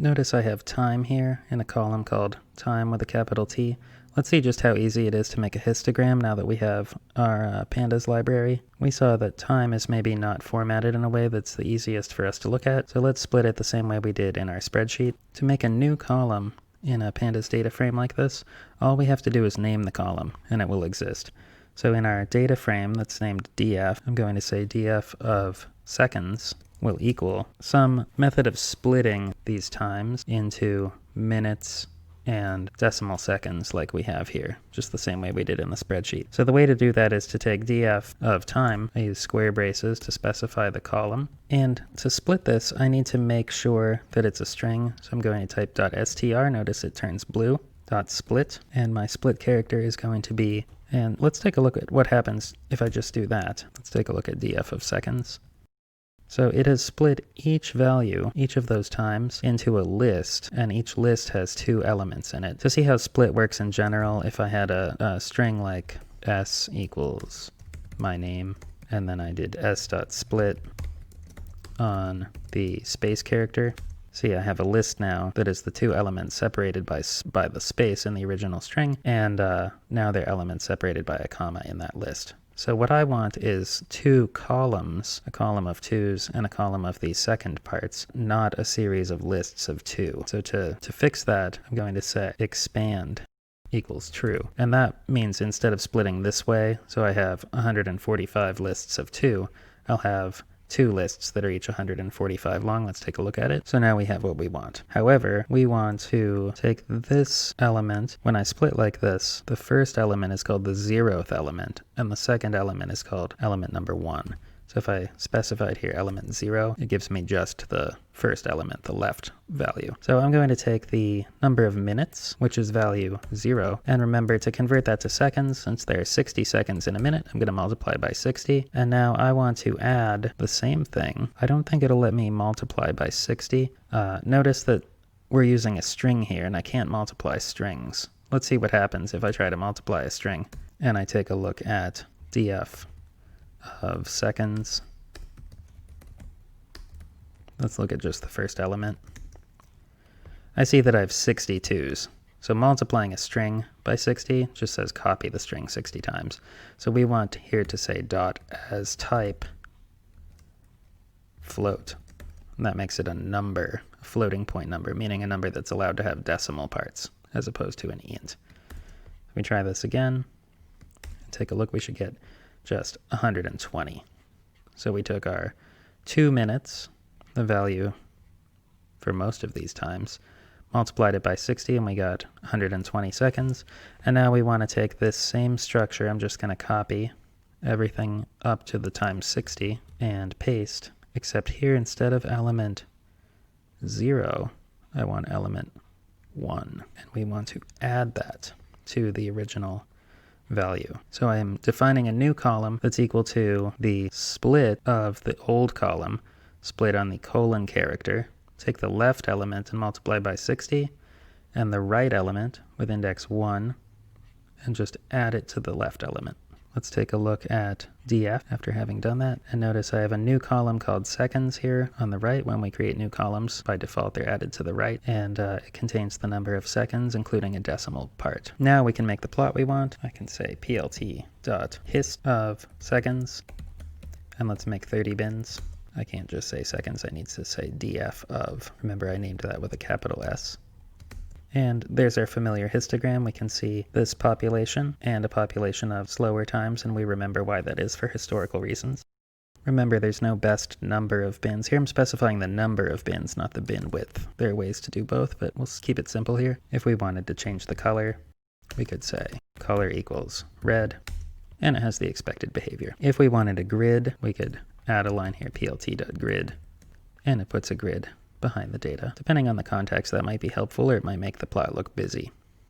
Notice I have time here in a column called time with a capital T. Let's see just how easy it is to make a histogram now that we have our pandas library. We saw that time is maybe not formatted in a way that's the easiest for us to look at, so let's split it the same way we did in our spreadsheet. To make a new column in a pandas data frame like this, all we have to do is name the column and it will exist. So in our data frame that's named df, I'm going to say df of seconds will equal some method of splitting these times into minutes and decimal seconds like we have here, just the same way we did in the spreadsheet. So the way to do that is to take df of time, I use square braces to specify the column, and to split this I need to make sure that it's a string, so I'm going to type .str, notice it turns blue, .split, and my split character is going to be, and let's take a look at what happens if I just do that. Let's take a look at df of seconds. So it has split each value, each of those times, into a list, and each list has two elements in it. To see how split works in general, if I had a string like s equals my name, and then I did s.split on the space character, see I have a list now that is the two elements separated by the space in the original string, and now they're elements separated by a comma in that list. So what I want is two columns, a column of twos and a column of the second parts, not a series of lists of two. So to fix that, I'm going to say expand equals true. And that means instead of splitting this way, so I have 145 lists of two, I'll have two lists that are each 145 long. Let's take a look at it. So now we have what we want. However, we want to take this element. When I split like this, the first element is called the 0th element, and the second element is called element number 1. So if I specified here element 0, it gives me just the first element, the left value. So I'm going to take the number of minutes, which is value 0, and remember to convert that to seconds. Since there are 60 seconds in a minute, I'm going to multiply by 60. And now I want to add the same thing. I don't think it'll let me multiply by 60. Notice that we're using a string here, and I can't multiply strings. Let's see what happens if I try to multiply a string. And I take a look at df of seconds. Let's look at just the first element. I see that I have 62s. So multiplying a string by 60 just says copy the string 60 times. So we want here to say dot as type float. And that makes it a number, a floating point number, meaning a number that's allowed to have decimal parts as opposed to an int. If we try this again and take a look, we should get just 120. So we took our 2 minutes, the value for most of these times, multiplied it by 60, and we got 120 seconds. And now we want to take this same structure. I'm just going to copy everything up to the times 60 and paste, except here instead of element 0, I want element 1. And we want to add that to the original value. So I am defining a new column that's equal to the split of the old column, split on the colon character. Take the left element and multiply by 60, and the right element with index 1, and just add it to the left element. Let's take a look at df after having done that, and notice I have a new column called seconds here on the right. When we create new columns, by default they're added to the right, and it contains the number of seconds, including a decimal part. Now we can make the plot we want. I can say plt.hist of seconds, and let's make 30 bins. I can't just say seconds, I need to say df of. Remember I named that with a capital S. And there's our familiar histogram. We can see this population and a population of slower times, and we remember why that is for historical reasons. Remember, there's no best number of bins. Here I'm specifying the number of bins, not the bin width. There are ways to do both, but we'll keep it simple here. If we wanted to change the color, we could say color equals red, and it has the expected behavior. If we wanted a grid, we could add a line here, plt.grid, and it puts a grid behind the data. Depending on the context, that might be helpful, or it might make the plot look busy.